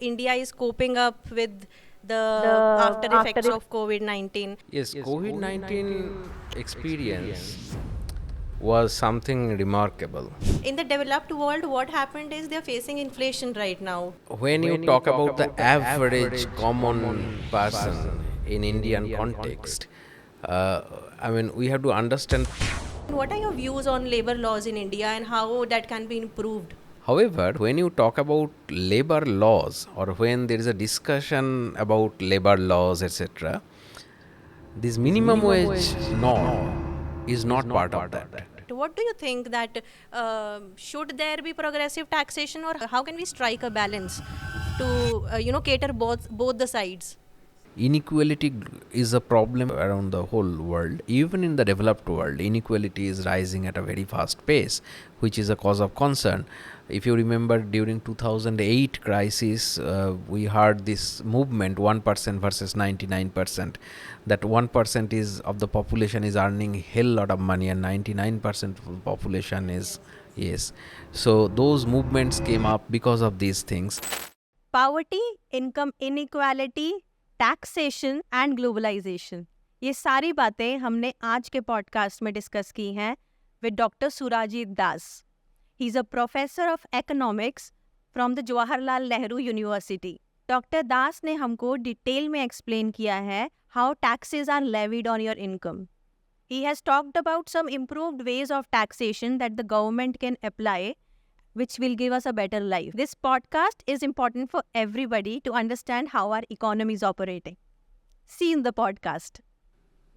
India is coping up with the the after after effects effects. of COVID-19. Yes, COVID-19 experience was something remarkable. In the developed world, what happened is they're facing inflation right now. When you talk about the average common person in Indian context, uh, we have to understand. What are your views on labor laws in India and how that can be improved? However, when you talk about labor laws or when there is a discussion about labor laws, etc., this minimum wage norm is not part of that. What do you think that should there be progressive taxation, or how can we strike a balance to cater both the sides? Inequality is a problem around the whole world. Even in the developed world, inequality is rising at a very fast pace, which is a cause of concern. If you remember, during 2008 crisis, we heard this movement 1% versus 99%. That 1% is of the population is earning hell lot of money, and 99% of the population is yes. So those movements came up because of these things. Poverty, income inequality, taxation and globalisation, ये सारी बातें हमने आज के podcast में discuss की हैं with doctor Surajit Das. He is a professor of economics from the Jawaharlal Nehru university. Doctor Das ने हमको डिटेल में एक्सप्लेन किया है how taxes are levied on your income. He has talked about some improved ways of taxation that the government can apply, which will give us a better life. This podcast is important for everybody to understand how our economy is operating. See you in the podcast.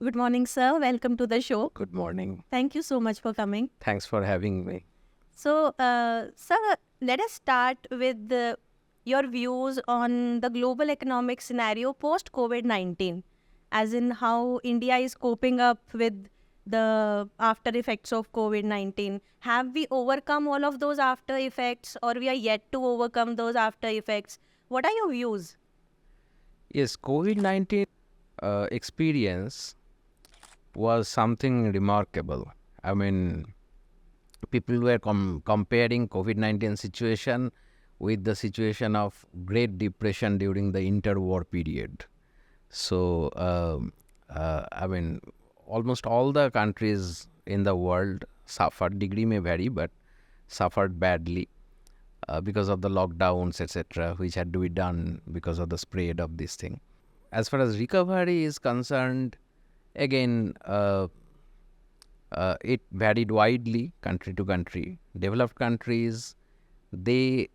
Good morning, sir. Welcome to the show. Good morning. Thank you so much for coming. Thanks for having me. So, sir, let us start with your views on the global economic scenario post COVID-19, as in how India is coping up with the after effects of COVID-19. Have we overcome all of those after effects, or we are yet to overcome those after effects? What are your views? Yes, COVID-19 experience was something remarkable. I mean, people were comparing COVID-19 situation with the situation of Great Depression during the interwar period. So, almost all the countries in the world suffered. Degree may vary, but suffered badly because of the lockdowns, etc., which had to be done because of the spread of this thing. As far as recovery is concerned, again, it varied widely country to country. Developed countries, they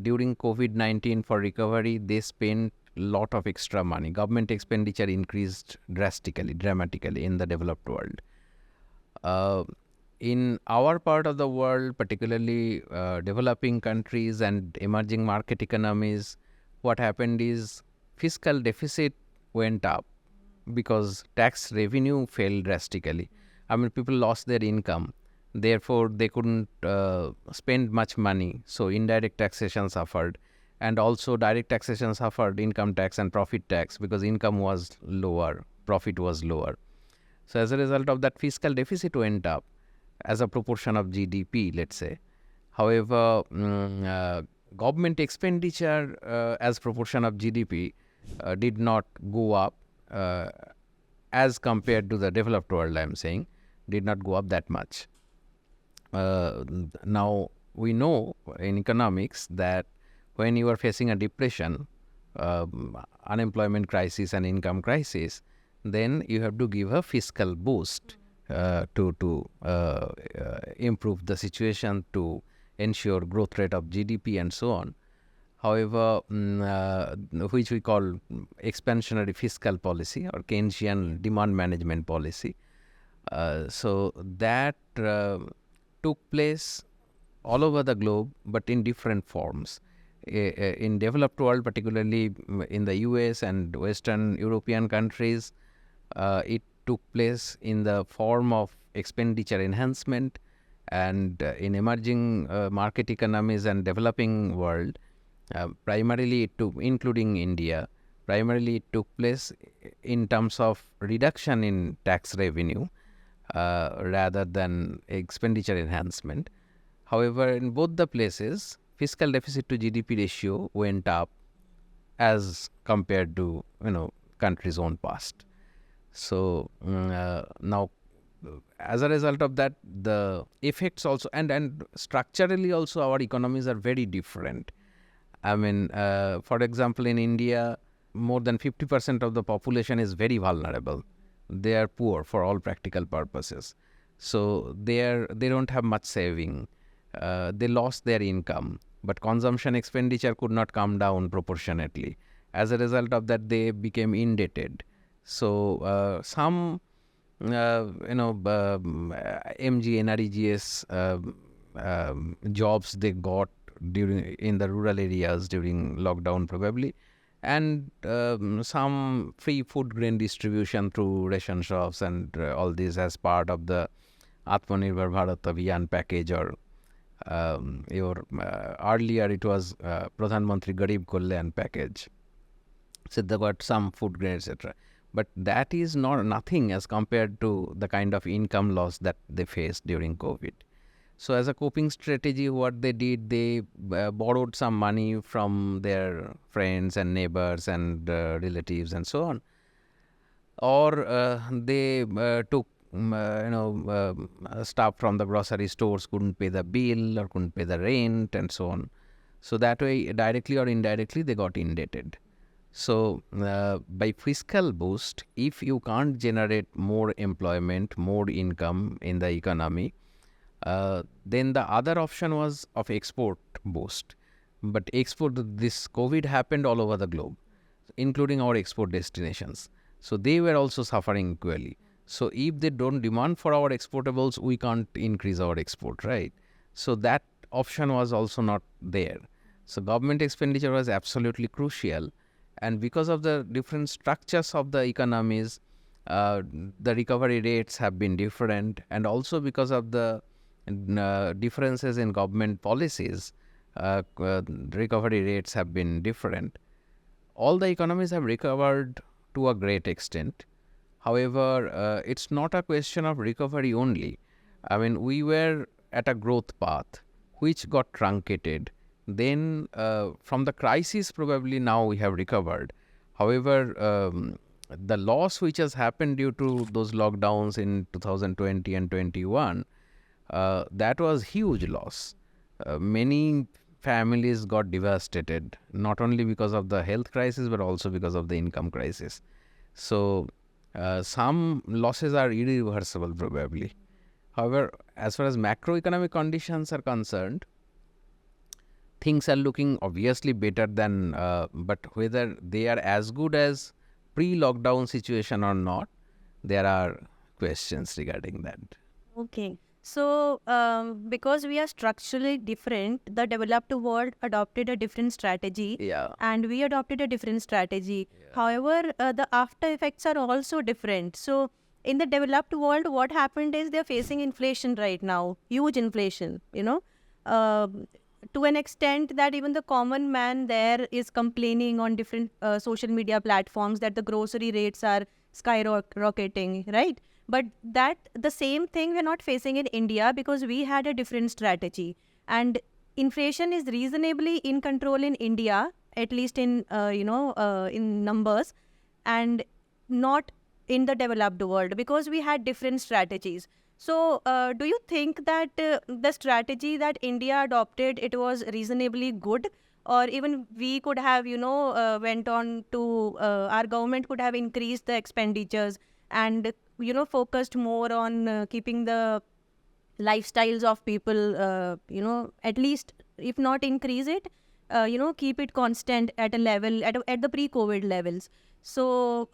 during COVID-19 for recovery, they spent lot of extra money. Government expenditure increased dramatically in the developed world. In our part of the world, particularly developing countries and emerging market economies, what happened is fiscal deficit went up because tax revenue fell drastically. I mean, people lost their income. Therefore, they couldn't spend much money. So indirect taxation suffered. And also direct taxation suffered, income tax and profit tax, because income was lower, profit was lower. So as a result of that, fiscal deficit went up as a proportion of GDP, let's say. However, government expenditure as proportion of GDP did not go up as compared to the developed world, I'm saying, did not go up that much. Now, we know in economics that when you are facing a depression, unemployment crisis and income crisis, then you have to give a fiscal boost to improve the situation, to ensure growth rate of GDP and so on. However, which we call expansionary fiscal policy or Keynesian demand management policy. So that took place all over the globe, but in different forms. In developed world, particularly in the US and Western European countries, it took place in the form of expenditure enhancement, and in emerging market economies and developing world, primarily including India, primarily it took place in terms of reduction in tax revenue rather than expenditure enhancement. However, in both the places, fiscal deficit to GDP ratio went up as compared to country's own past. So now, as a result of that, the effects also and structurally also our economies are very different. I mean, for example, in India, more than 50% of the population is very vulnerable. They are poor for all practical purposes. So they don't have much saving. They lost their income, but consumption expenditure could not come down proportionately. As a result of that, they became indebted. So some MG, NREGS jobs they got in the rural areas during lockdown probably, and some free food grain distribution through ration shops and all this as part of the Atmanirbhar Bharat Abhiyan package, or earlier it was Pradhan Mantri Garib Kalyan package. So they got some food grain, etc. But that is nothing as compared to the kind of income loss that they faced during COVID. So as a coping strategy, what they did, they borrowed some money from their friends and neighbors and relatives and so on, or they took stuff from the grocery stores, couldn't pay the bill or couldn't pay the rent and so on. So that way, directly or indirectly, they got indebted. So by fiscal boost, if you can't generate more employment, more income in the economy, then the other option was of export boost. But this COVID happened all over the globe, including our export destinations. So they were also suffering equally. So if they don't demand for our exportables, we can't increase our export, right? So that option was also not there. So government expenditure was absolutely crucial. And because of the different structures of the economies, the recovery rates have been different. And also because of the differences in government policies, recovery rates have been different. All the economies have recovered to a great extent. However, it's not a question of recovery only. I mean, we were at a growth path which got truncated. Then from the crisis, probably now we have recovered. However, the loss which has happened due to those lockdowns in 2020 and 21, that was huge loss. Many families got devastated, not only because of the health crisis, but also because of the income crisis. So some losses are irreversible probably. However, as far as macroeconomic conditions are concerned, things are looking obviously better than, but whether they are as good as pre-lockdown situation or not, there are questions regarding that. Okay. So, because we are structurally different, the developed world adopted a different strategy, Yeah. and we adopted a different strategy. However, the after effects are also different. So, in the developed world, what happened is they're facing inflation right now, huge inflation, to an extent that even the common man there is complaining on different social media platforms that the grocery rates are skyrocketing, right? But that the same thing we're not facing in India because we had a different strategy. And inflation is reasonably in control in India, at least in, in numbers, and not in the developed world because we had different strategies. So, do you think that the strategy that India adopted, it was reasonably good? Or even we could have, went on to, our government could have increased the expenditures and, focused more on keeping the lifestyles of people, at least if not increase it, keep it constant at a level, at the pre-COVID levels. So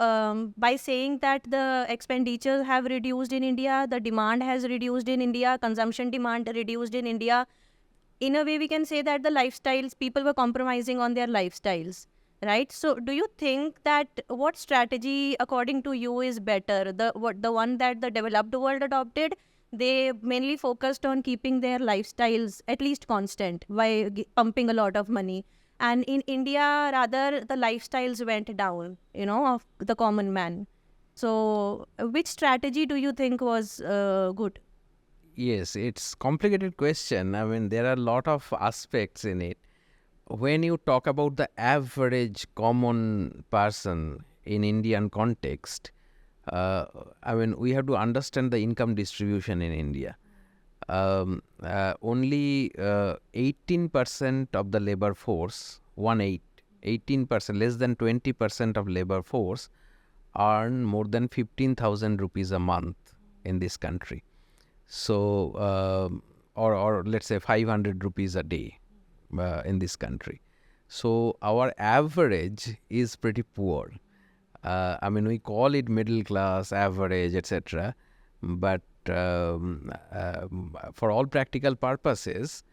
by saying that the expenditures have reduced in India, the demand has reduced in India, consumption demand reduced in India, in a way we can say that the lifestyles, people were compromising on their lifestyles, right? So do you think that what strategy according to you is better? The one that the developed world adopted, they mainly focused on keeping their lifestyles at least constant by pumping a lot of money. And in India, rather, the lifestyles went down, of the common man. So which strategy do you think was good? Yes, it's complicated question. I mean, there are a lot of aspects in it. when you talk about the average common person in Indian context, we have to understand the income distribution in India. Only 18% of the labor force, 18%, less than 20% of labor force earn more than 15,000 rupees a month in this country. So, or let's say 500 rupees a day in this country. So our average is pretty poor. We call it middle class, average, etc. But for all practical purposes,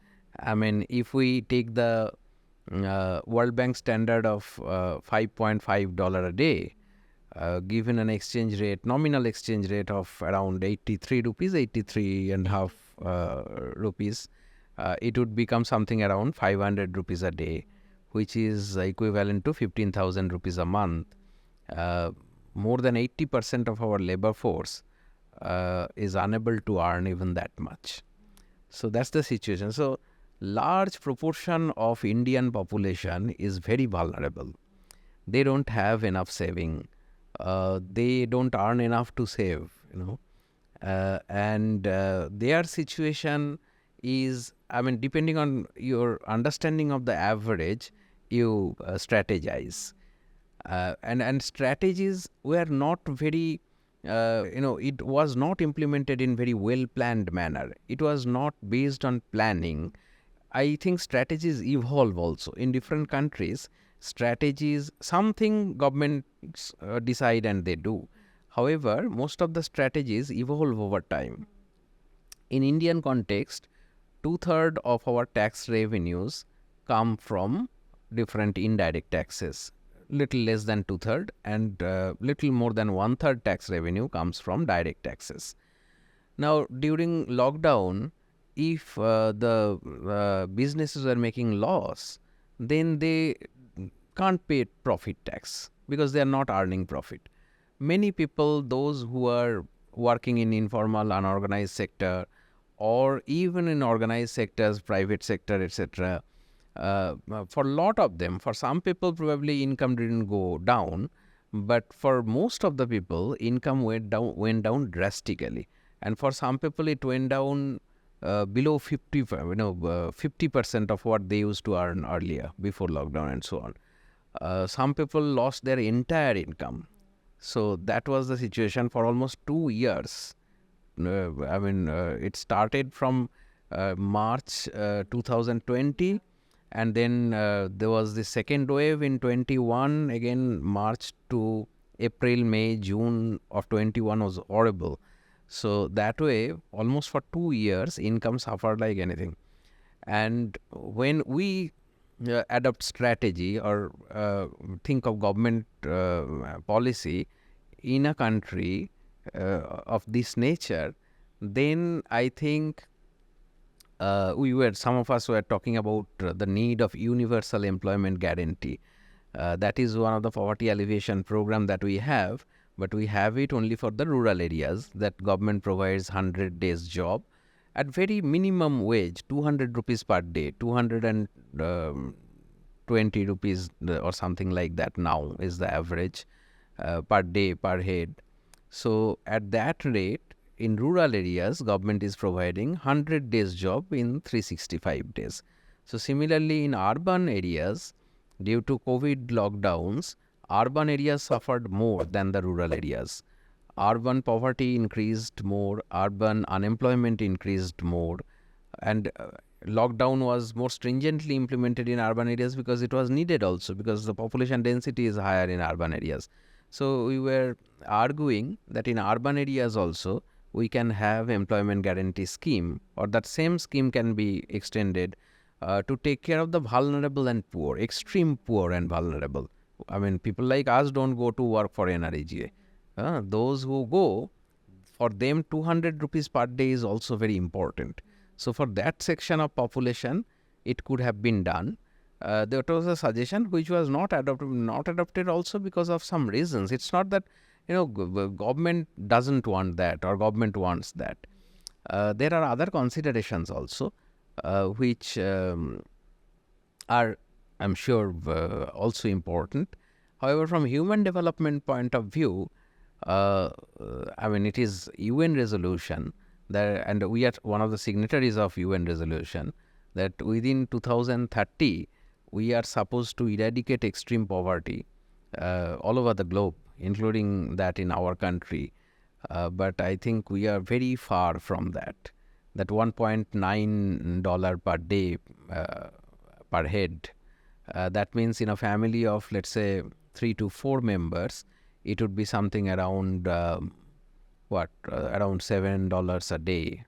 if we take the World Bank standard of $5.5 a day, given an exchange rate, nominal exchange rate of around 83 rupees, 83 and a half rupees, it would become something around 500 rupees a day, which is equivalent to 15,000 rupees a month. More than 80% of our labor force is unable to earn even that much. So that's the situation. So large proportion of Indian population is very vulnerable. They don't have enough saving. They don't earn enough to save, and their situation is, depending on your understanding of the average, you strategize. And strategies were not very, it was not implemented in very well-planned manner. It was not based on planning. I think strategies evolve also. In different countries, strategies, something governments decide and they do. However, most of the strategies evolve over time. In Indian context, 2/3 of our tax revenues come from different indirect taxes. Little less than 2/3 and little more than 1/3 tax revenue comes from direct taxes. Now, during lockdown, if the businesses are making loss, then they can't pay profit tax because they are not earning profit. Many people, those who are working in informal, unorganized sector, or even in organized sectors, private sector, etc., for a lot of them, for some people probably income didn't go down, but for most of the people, income went down drastically. And for some people, it went down below 50% of what they used to earn earlier, before lockdown and so on. Some people lost their entire income. So that was the situation for almost 2 years. It started from March 2020, and then there was the second wave in 21. Again, March to April, May, June of 21 was horrible. So that way, almost for 2 years, income suffered like anything. And when we adopt strategy or think of government policy in a country of this nature, then I think some of us were talking about the need of universal employment guarantee. That is one of the poverty alleviation program that we have, but we have it only for the rural areas, that government provides 100 days job at very minimum wage, 200 rupees per day, 220 rupees or something like that now is the average per day, per head. So at that rate, in rural areas, government is providing 100 days job in 365 days. So similarly, in urban areas, due to COVID lockdowns, urban areas suffered more than the rural areas. Urban poverty increased more, urban unemployment increased more, and lockdown was more stringently implemented in urban areas because it was needed also, because the population density is higher in urban areas. So we were arguing that in urban areas also, we can have employment guarantee scheme, or that same scheme can be extended to take care of the vulnerable and poor, extreme poor and vulnerable. People like us don't go to work for NREGA. Those who go, for them 200 rupees per day is also very important. So for that section of population, it could have been done. There was a suggestion which was not adopted also because of some reasons. It's not that government doesn't want that or government wants that. There are other considerations also which are I'm sure also important. However, from human development point of view, it is UN resolution that, and we are one of the signatories of UN resolution, that within 2030 we are supposed to eradicate extreme poverty all over the globe, including that in our country. But I think we are very far from that. That $1.9 per day per head. That means in a family of, let's say, 3 to 4 members, it would be something around around $7 a day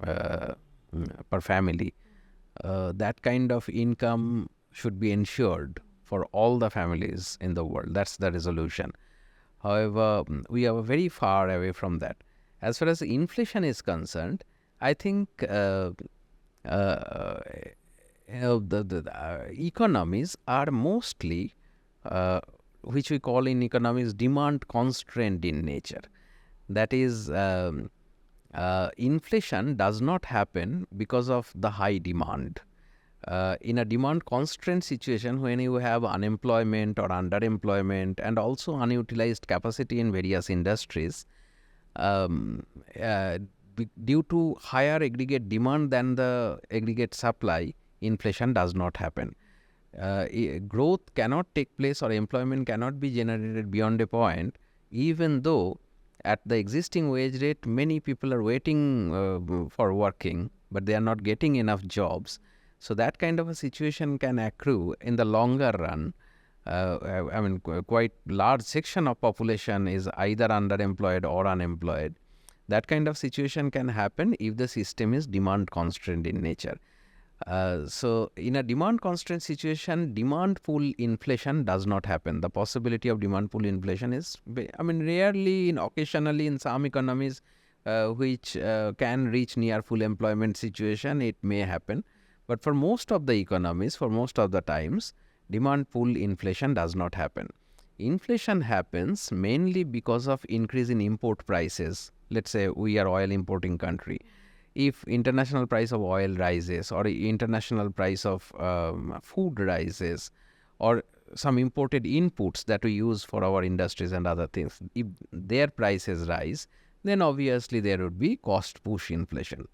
per family. That kind of income should be ensured for all the families in the world. That's the resolution. However, we are very far away from that. As far as inflation is concerned, I think the economies are mostly, which we call in economics, demand constrained in nature. That is, inflation does not happen because of the high demand. In a demand constraint situation, when you have unemployment or underemployment and also unutilized capacity in various industries, due to higher aggregate demand than the aggregate supply, inflation does not happen. Growth cannot take place or employment cannot be generated beyond a point, even though at the existing wage rate, many people are waiting for working, but they are not getting enough jobs. So that kind of a situation can accrue in the longer run. Quite large section of population is either underemployed or unemployed. That kind of situation can happen if the system is demand constrained in nature. So in a demand constraint situation, demand pull inflation does not happen. The possibility of demand pull inflation is, rarely, occasionally in some economies which can reach near full employment situation, it may happen. But for most of the economies, for most of the times, demand pull inflation does not happen. Inflation happens mainly because of increase in import prices. Let's say we are oil importing country. If international price of oil rises or international price of food rises, or some imported inputs that we use for our industries and other things, if their prices rise, then obviously there would be cost push inflation.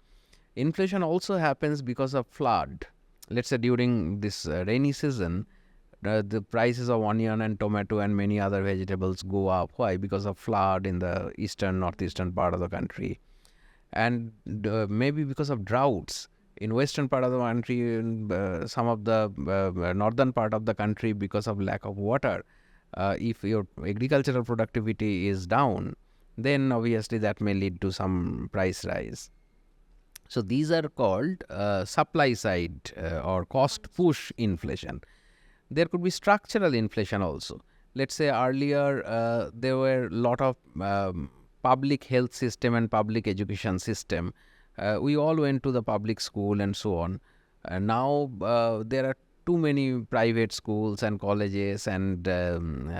Inflation also happens because of flood. Let's say during this rainy season, the prices of onion and tomato and many other vegetables go up. Why? Because of flood in the northeastern part of the country. And maybe because of droughts in western part of the country, some of the northern part of the country, because of lack of water. If your agricultural productivity is down, then obviously that may lead to some price rise. So these are called supply side or cost push inflation. There could be structural inflation also. Let's say earlier there were a lot of public health system and public education system. We all went to the public school and so on. Now there are too many private schools and colleges and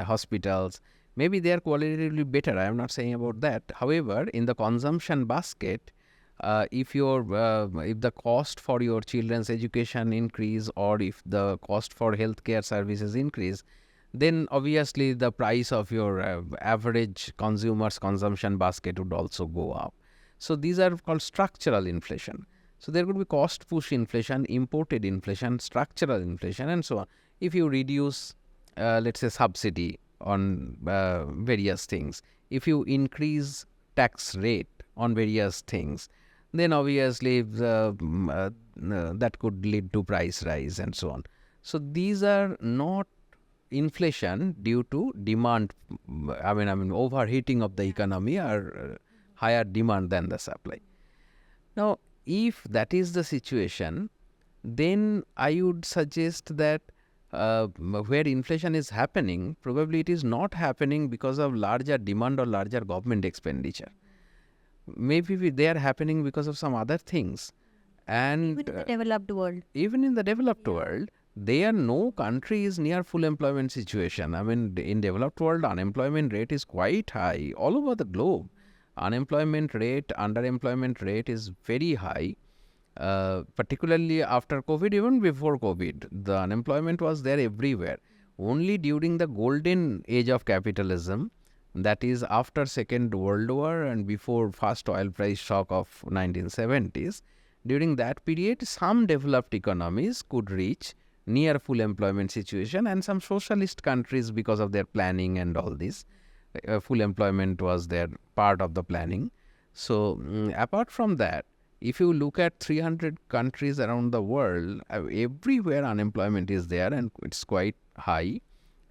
hospitals. Maybe they are qualitatively better. I am not saying about that. However, in the consumption basket, if the cost for your children's education increase, or if the cost for healthcare services increase, then obviously the price of your average consumer's consumption basket would also go up. So these are called structural inflation. So there could be cost push inflation, imported inflation, structural inflation, and so on. If you reduce, let's say, subsidy on various things, if you increase tax rate on various things, then obviously that could lead to price rise and so on. So these are not inflation due to demand, overheating of the economy or higher demand than the supply. Now, if that is the situation, then I would suggest that where inflation is happening, probably it is not happening because of larger demand or larger government expenditure. Maybe they are happening because of some other things. And Even in the developed world. Even in the developed world, no country is near full employment situation. In developed world, unemployment rate is quite high all over the globe. Unemployment rate, underemployment rate is very high. particularly after COVID, even before COVID, the unemployment was there everywhere. Only during the golden age of capitalism, that is after Second World War and before first oil price shock of 1970s, during that period, some developed economies could reach near full employment situation, and some socialist countries, because of their planning and all this, full employment was their part of the planning. So apart from that, if you look at 300 countries around the world, everywhere unemployment is there and it's quite high,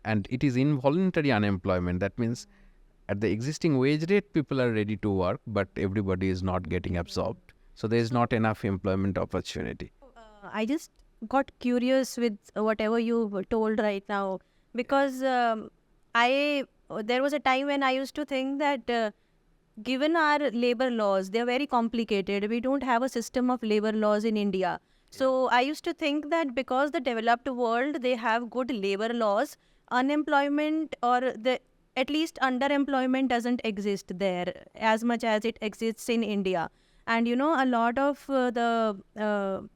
and it is involuntary unemployment. That means at the existing wage rate, people are ready to work, but everybody is not getting absorbed. So there is not enough employment opportunity. I just got curious with whatever you told right now, because I there was a time when I used to think that given our labor laws, they are very complicated. We don't have a system of labor laws in India. So I used to think that because the developed world, they have good labor laws, unemployment or the at least underemployment doesn't exist there as much as it exists in India. And you know, a lot of the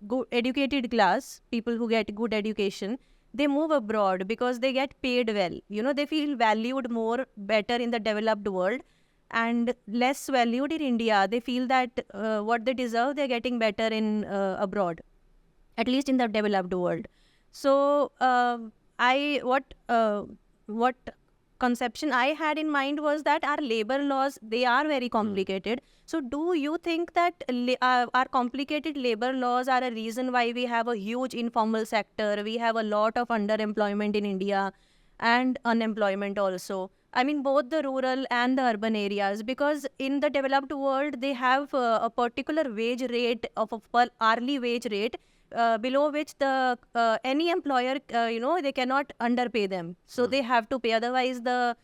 good educated class, people who get good education, they move abroad because they get paid well. You know, they feel valued more better in the developed world and less valued in India. They feel that what they deserve, they're getting better in abroad, at least in the developed world. So what conception I had in mind was that our labor laws, they are very complicated. So do you think that our complicated labor laws are a reason why we have a huge informal sector, we have a lot of underemployment in India and unemployment also? I mean, both the rural and the urban areas, because in the developed world, they have a particular wage rate of a per hourly wage rate, below which the any employer, they cannot underpay them. So they have to pay. Otherwise, the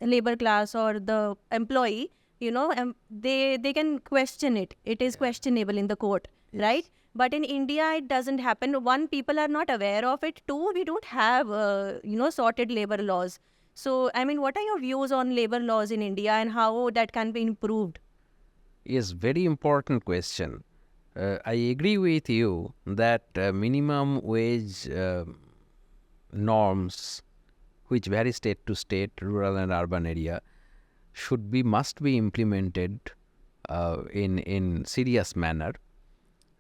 labor class or the employee, they can question it. It is questionable in the court, right? But in India, it doesn't happen. One, people are not aware of it. Two, we don't have, sorted labor laws. So, I mean, what are your views on labor laws in India and how that can be improved? Yes, very important question. I agree with you that minimum wage norms, which vary state to state, rural and urban area, must be implemented in serious manner.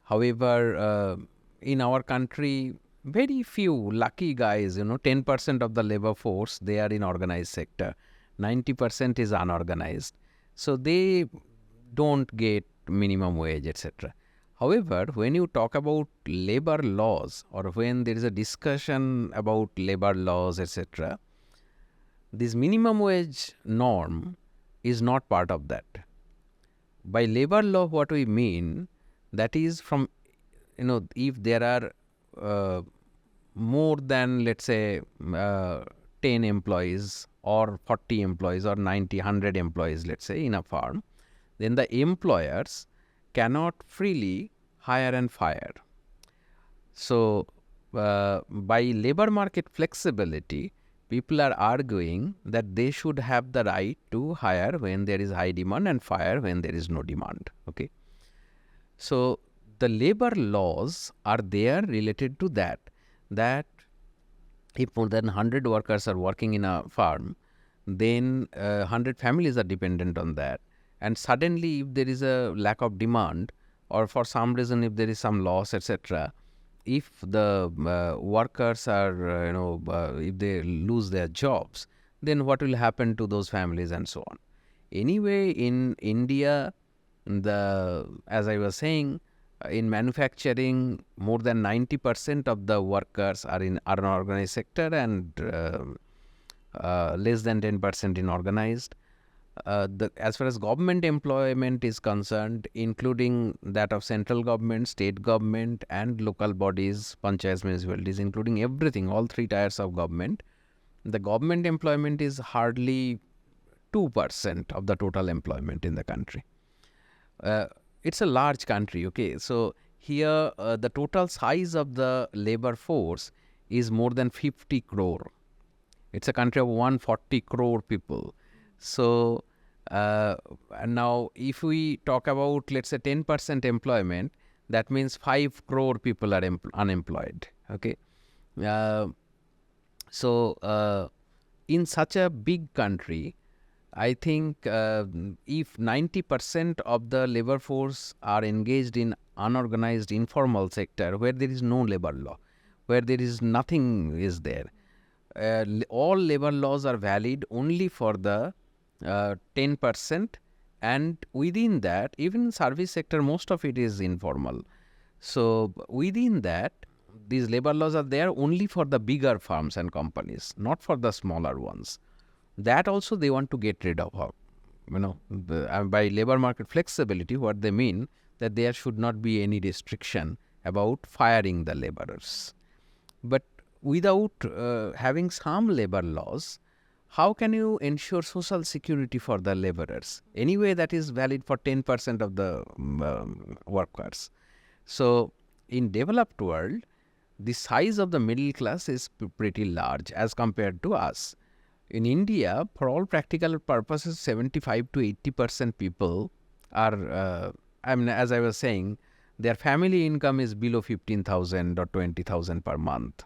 However, in our country, very few lucky guys, 10% of the labor force, they are in organized sector. 90% is unorganized. So they don't get minimum wage, etc. However, when you talk about labor laws or when there is a discussion about labor laws, etc., this minimum wage norm is not part of that. By labor law, what we mean, that is from, if there are more than, let's say, 10 employees or 40 employees or 90, 100 employees, let's say, in a firm, then the employers cannot freely hire and fire. So, by labor market flexibility, people are arguing that they should have the right to hire when there is high demand and fire when there is no demand. Okay. So, the labor laws are there related to that if more than 100 workers are working in a farm, then 100 families are dependent on that. And suddenly, if there is a lack of demand, or for some reason, if there is some loss, etc., if the workers are, if they lose their jobs, then what will happen to those families and so on? Anyway, in India, as I was saying, in manufacturing, more than 90% of the workers are in unorganized sector and less than 10% in organized. As far as government employment is concerned, including that of central government, state government and local bodies, panchayats, municipalities, including everything, all three tiers of government, the government employment is hardly 2% of the total employment in the country. It's a large country, okay? So here the total size of the labor force is more than 50 crore. It's a country of 140 crore people. So And now, if we talk about, let's say, 10% employment, that means 5 crore people are unemployed. Okay. Uh, so, in such a big country, I think if 90% of the labor force are engaged in unorganized informal sector where there is no labor law, where there is nothing is there, all labor laws are valid only for the 10%, and within that, even service sector, most of it is informal. So within that, these labor laws are there only for the bigger firms and companies, not for the smaller ones. That also they want to get rid of. By labor market flexibility, what they mean that there should not be any restriction about firing the laborers. But without having some labor laws, how can you ensure social security for the laborers? Anyway, that is valid for 10% of the workers. So in developed world, the size of the middle class is pretty large as compared to us. In India, for all practical purposes, 75 to 80% people are, as I was saying, their family income is below 15,000 or 20,000 per month.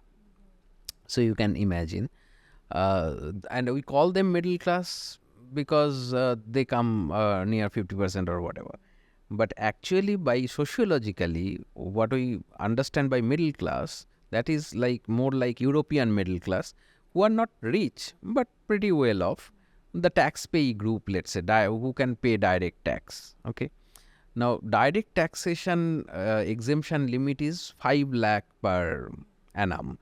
So you can imagine. And we call them middle class because they come near 50% or whatever. But actually, by sociologically, what we understand by middle class, that is like more like European middle class, who are not rich but pretty well off, the tax pay group, let's say, who can pay direct tax. Okay. Now, direct taxation exemption limit is 5 lakh per annum.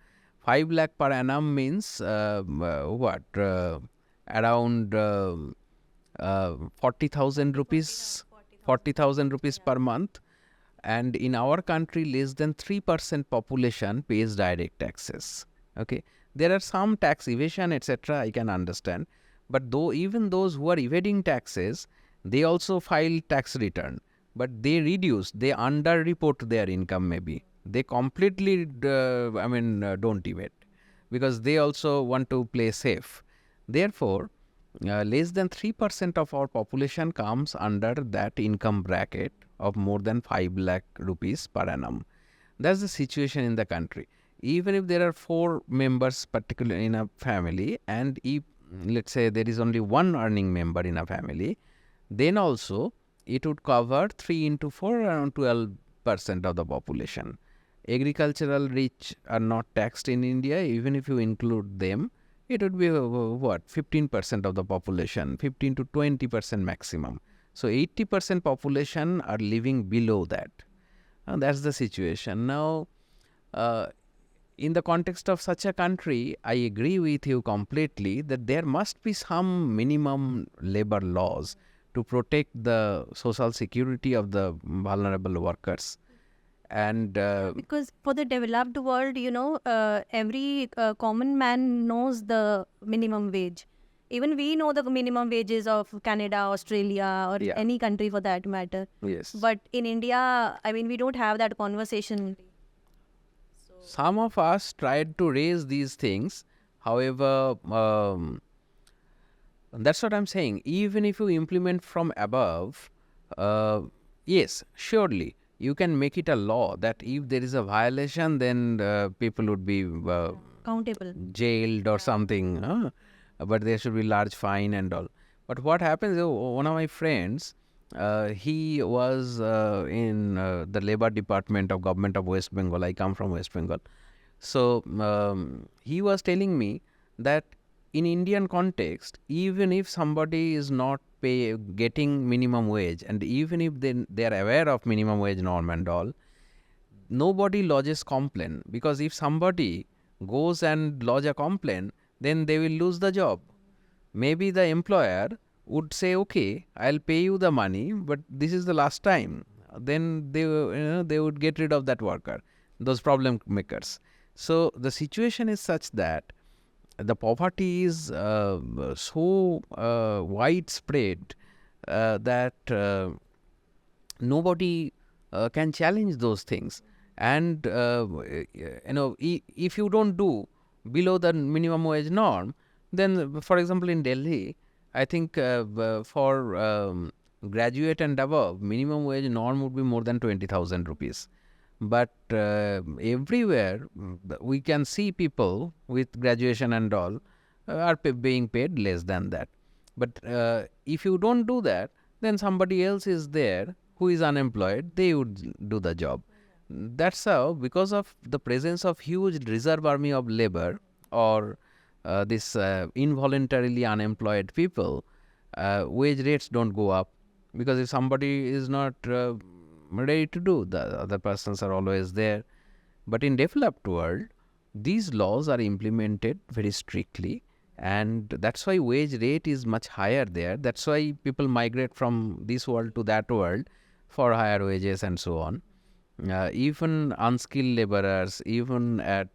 5 lakh per annum means around 40,000 rupees, 40,000 rupees per month. And in our country, less than 3% population pays direct taxes. Okay. There are some tax evasion, etc. I can understand. But though even those who are evading taxes, they also file tax return. But they under-report their income maybe. They completely, don't evade. Because they also want to play safe. Therefore, less than 3% of our population comes under that income bracket of more than 5 lakh rupees per annum. That's the situation in the country. Even if there are 4 members particularly in a family, and if let's say there is only one earning member in a family, then also it would cover 3 into 4, around 12% of the population. Agricultural rich are not taxed in India. Even if you include them, it would be 15% of the population, 15 to 20% maximum. So 80% population are living below that. And that's the situation. Now, in the context of such a country, I agree with you completely that there must be some minimum labor laws to protect the social security of the vulnerable workers. And because for the developed world, every common man knows the minimum wage. Even we know the minimum wages of Canada, Australia, or any country for that matter. Yes. But in India, we don't have that conversation. Some of us tried to raise these things. However, that's what I'm saying. Even if you implement from above, yes, surely you can make it a law that if there is a violation, then people would be Accountable, jailed or something. But there should be large fine and all. But what happens, one of my friends, he was in the labor department of government of West Bengal. I come from West Bengal. So he was telling me that in Indian context, even if somebody is not getting minimum wage, and even if they are aware of minimum wage norm and all, nobody lodges complaint, because if somebody goes and lodge a complaint, then they will lose the job. Maybe the employer would say, okay, I'll pay you the money, but this is the last time. Then they would get rid of that worker, those problem makers. So the situation is such that the poverty is so widespread that nobody can challenge those things. And if you don't do below the minimum wage norm, then, for example, in Delhi, I think for graduate and above, minimum wage norm would be more than 20,000 rupees. But everywhere we can see people with graduation and all are being paid less than that. But if you don't do that, then somebody else is there who is unemployed. They would do the job. That's how, because of the presence of huge reserve army of labor or this involuntarily unemployed people, wage rates don't go up, because if somebody is not ready to do, the other persons are always there. But in developed world, these laws are implemented very strictly, and that's why wage rate is much higher there. That's why people migrate from this world to that world for higher wages and so on. Even unskilled laborers, even at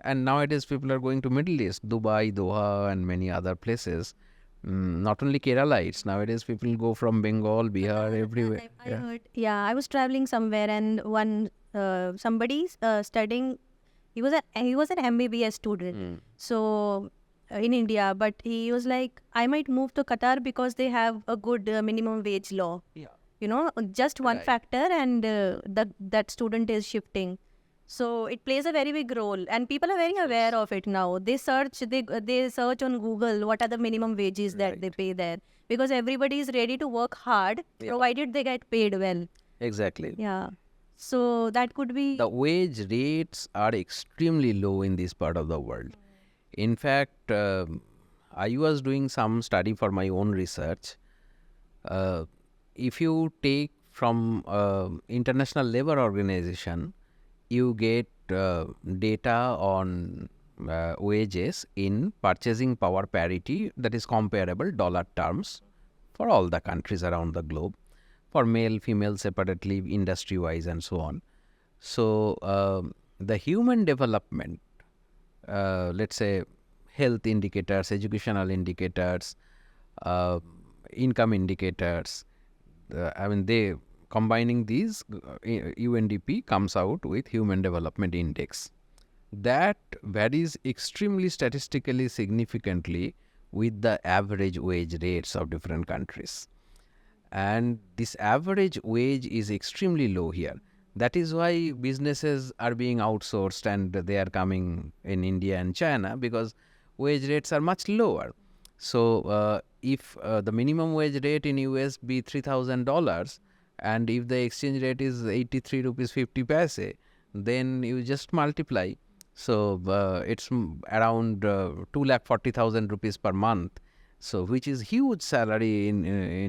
and nowadays people are going to Middle East, Dubai, Doha, and many other places. Not only Keralites, nowadays people go from Bengal, Bihar, everywhere. I heard, yeah, I was traveling somewhere and one somebody studying. He was an MBBS student. So in India, but he was like, I might move to Qatar because they have a good minimum wage law. Yeah. You know, just one Right. factor, and that student is shifting. So it plays a very big role, and people are very aware of it now. They search on Google what are the minimum wages that they pay there, because everybody is ready to work hard provided they get paid well. Exactly. Yeah. So that could be The wage rates are extremely low in this part of the world. In fact, I was doing some study for my own research. If you take from International Labour Organization, you get data on wages in purchasing power parity that is comparable dollar terms for all the countries around the globe, for male, female separately, industry-wise, and so on. So the human development, let's say health indicators, educational indicators, income indicators, they combining these, UNDP comes out with Human Development Index. That varies extremely statistically significantly with the average wage rates of different countries. And this average wage is extremely low here. That is why businesses are being outsourced and they are coming in India and China, because wage rates are much lower. So if the minimum wage rate in US be $3,000, and if the exchange rate is 83 rupees 50 paise, then you just multiply. So it's around 2,40,000 rupees per month. So which is huge salary in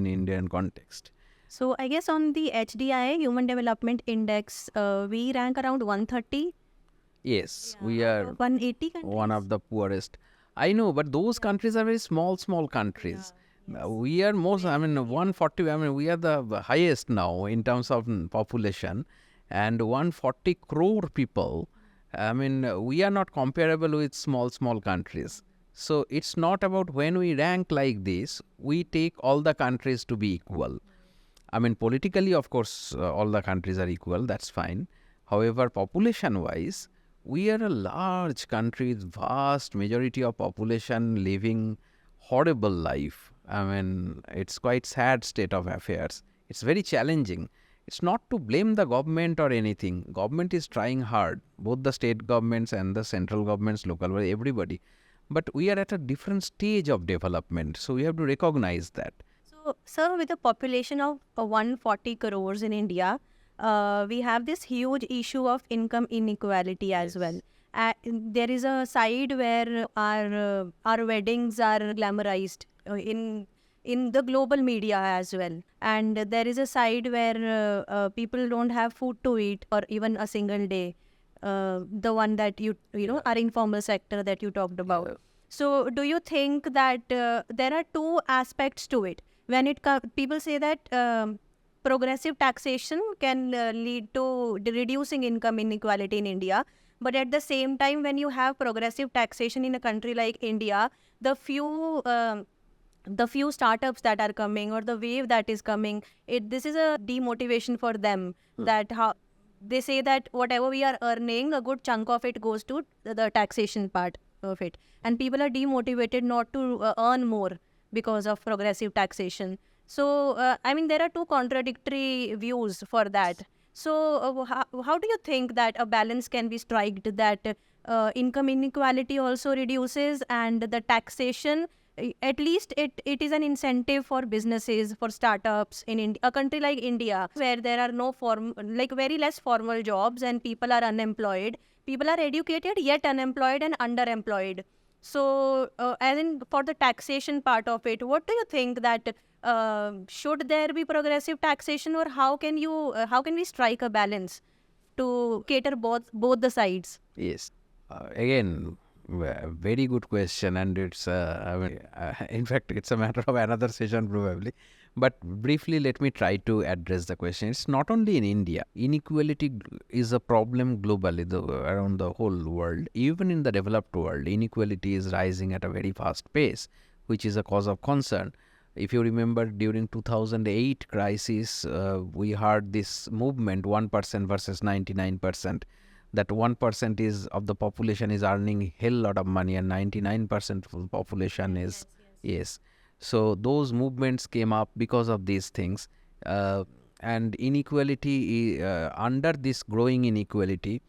Indian context. So I guess on the HDI, Human Development Index, we rank around 130. Yes, we are 180 countries. one of the poorest. I know, but those countries are very small countries. We are most, 140, we are the highest now in terms of population, and 140 crore people. We are not comparable with small countries. So it's not about when we rank like this, we take all the countries to be equal. Politically, of course, all the countries are equal, that's fine. However, population-wise, we are a large country with vast majority of population living horrible life. It's quite sad state of affairs. It's very challenging. It's not to blame the government or anything. Government is trying hard, both the state governments and the central governments, local, everybody. But we are at a different stage of development, so we have to recognize that. So, sir, with a population of 140 crores in India, we have this huge issue of income inequality as well. There is a side where our weddings are glamorized in the global media as well, and there is a side where people don't have food to eat or even a single day. The one that you know, our informal sector that you talked about. Yeah. So, do you think that there are two aspects to it? When people say that progressive taxation can lead to reducing income inequality in India, but at the same time, when you have progressive taxation in a country like India, the few startups that are coming, or the wave that is coming, this is a demotivation for them. That how they say that whatever we are earning, a good chunk of it goes to the taxation part of it, and people are demotivated not to earn more, because of progressive taxation. So, I mean, there are two contradictory views for that. So, how do you think that a balance can be struck that income inequality also reduces and the taxation, at least it is an incentive for businesses, for startups in a country like India, where there are no very less formal jobs and people are unemployed. People are educated yet unemployed and underemployed. So, as in for the taxation part of it, what do you think that should there be progressive taxation, or how can we strike a balance to cater both the sides? Yes. Again, very good question, and it's in fact it's a matter of another session probably. But briefly, let me try to address the question. It's not only in India. Inequality is a problem globally, around the whole world. Even in the developed world, inequality is rising at a very fast pace, which is a cause of concern. If you remember, during 2008 crisis, we heard this movement 1% versus 99%. That 1% is of the population is earning hell lot of money, and 99% of the population is yes. So those movements came up because of these things, and inequality under this growing inequality,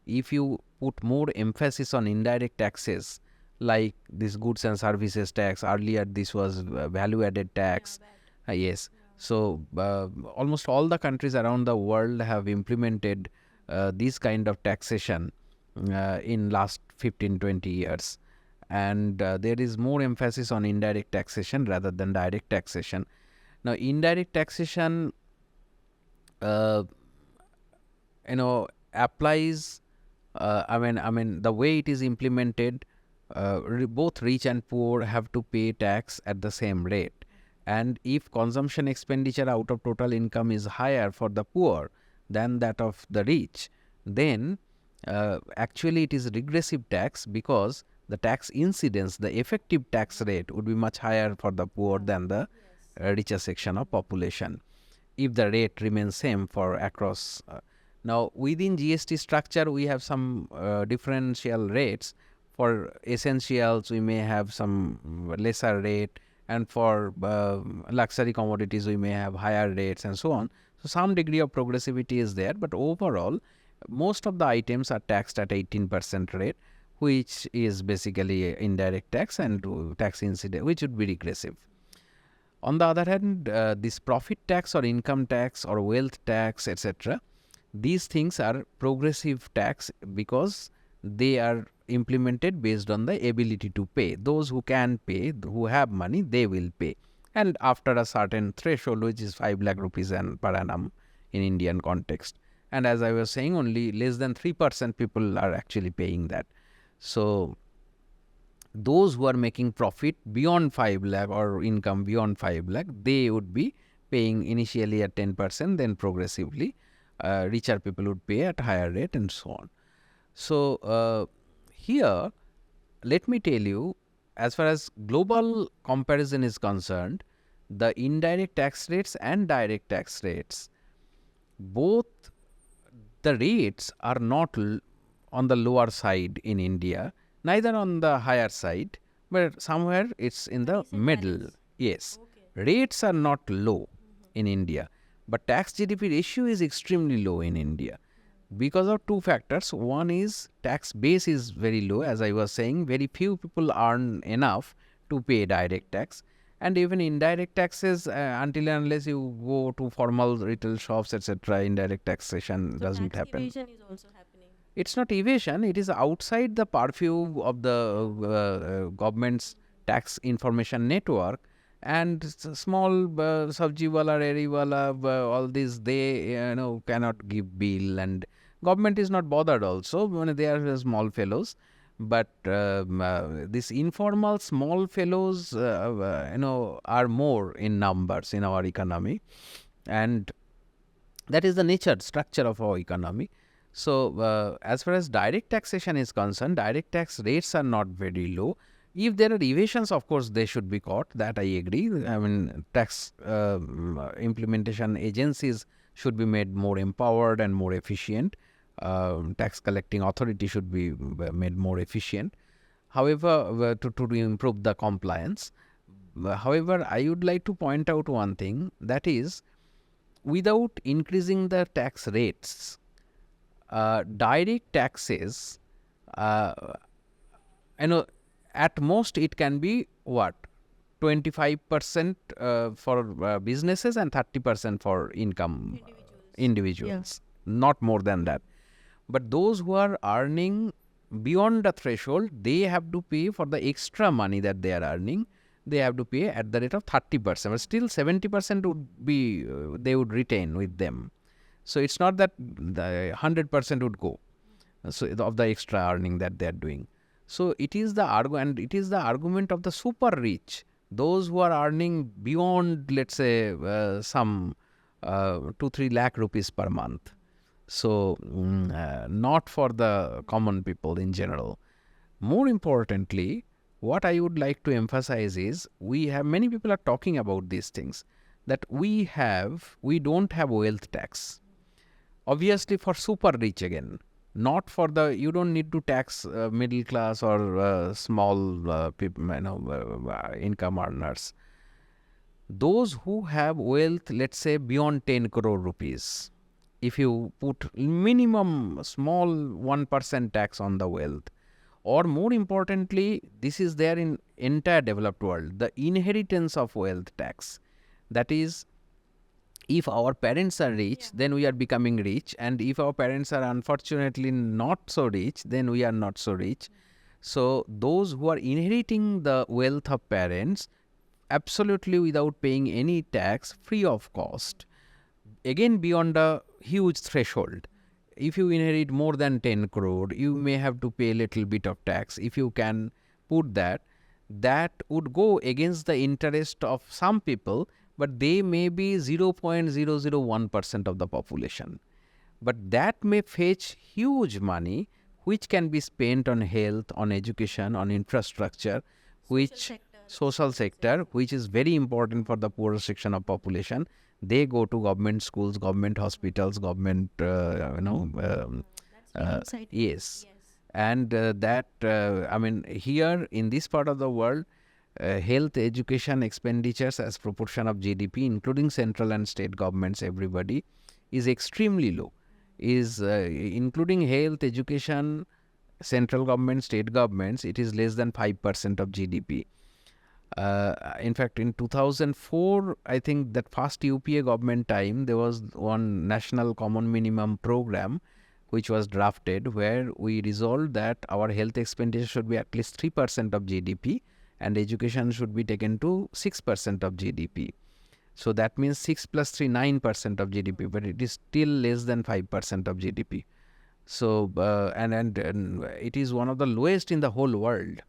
if you put more emphasis on indirect taxes like this goods and services tax, earlier this was value added tax. Yes. So almost all the countries around the world have implemented this kind of taxation in last 15-20 years, and there is more emphasis on indirect taxation rather than direct taxation. Now indirect taxation uh, applies, I mean the way it is implemented, both rich and poor have to pay tax at the same rate. And if consumption expenditure out of total income is higher for the poor than that of the rich, then actually it is regressive tax, because the tax incidence, the effective tax rate would be much higher for the poor than the richer section of population, if the rate remains same for across. Now within GST structure we have some differential rates. For essentials we may have some lesser rate, and for luxury commodities we may have higher rates, and so on. So some degree of progressivity is there, but overall most of the items are taxed at 18% rate, which is basically indirect tax, and tax incident which would be regressive. On the other hand, this profit tax or income tax or wealth tax, etc., these things are progressive tax because they are implemented based on the ability to pay. Those who can pay, who have money, they will pay. And after a certain threshold, which is 5 lakh rupees per annum in Indian context. And as I was saying, only less than 3% people are actually paying that. So those who are making profit beyond 5 lakh or income beyond 5 lakh, they would be paying initially at 10%, then progressively richer people would pay at higher rate, and so on. So here, let me tell you, as far as global comparison is concerned, the indirect tax rates and direct tax rates, both the rates are not on the lower side in India, neither on the higher side, but somewhere it's in the middle. Yes, rates are not low in India, but tax GDP ratio is extremely low in India because of two factors. One is tax base is very low, as I was saying, very few people earn enough to pay direct tax. And even indirect taxes, until and unless you go to formal retail shops, etc., indirect taxation doesn't happen. Evasion is also happening. It's not evasion, it is outside the purview of the government's tax information network. And small sabji wala, reri wala, all these, they cannot give bill, and government is not bothered also when they are small fellows. But these informal small fellows are more in numbers in our economy, and that is the nature structure of our economy. So as far as direct taxation is concerned, direct tax rates are not very low. If there are evasions, of course they should be caught, that I agree. I mean, tax implementation agencies should be made more empowered and more efficient. Tax collecting authority should be made more efficient. However, to improve the compliance. However, I would like to point out one thing, that is, without increasing the tax rates, direct taxes, uh, you know, at most it can be what? 25% for businesses and 30% for income individuals. Not more than that. But those who are earning beyond the threshold, they have to pay for the extra money that they are earning. They have to pay at the rate of 30%. But still 70% would be, they would retain with them. So it's not that the 100% would go of the extra earning that they are doing. So it is the argument of the super rich, those who are earning beyond, let's say, some 2-3 lakh rupees per month. So not for the common people in general. More importantly, what I would like to emphasize is, many people are talking about these things, that we don't have wealth tax. Obviously for super rich again, not for you don't need to tax middle class or small people, income earners. Those who have wealth, let's say beyond 10 crore rupees, if you put minimum small 1% tax on the wealth, or more importantly, this is there in entire developed world, the inheritance of wealth tax. That is, if our parents are rich, then we are becoming rich, and if our parents are unfortunately not so rich, then we are not so rich. So those who are inheriting the wealth of parents, absolutely without paying any tax, free of cost, again beyond a huge threshold. If you inherit more than 10 crore, you may have to pay a little bit of tax. If you can put that would go against the interest of some people, but they may be 0.001% of the population. But that may fetch huge money, which can be spent on health, on education, on infrastructure, social sector, which is very important for the poorer section of population. They go to government schools, government hospitals, government, yes. And here in this part of the world, health education expenditures as proportion of GDP, including central and state governments, everybody, is extremely low. Including health education, central government, state governments, it is less than 5% of GDP. In fact, in 2004, I think that first UPA government time, there was one national common minimum program which was drafted, where we resolved that our health expenditure should be at least 3% of GDP, and education should be taken to 6% of GDP. So that means 6 plus 3, 9% of GDP, but it is still less than 5% of GDP. So, and it is one of the lowest in the whole world.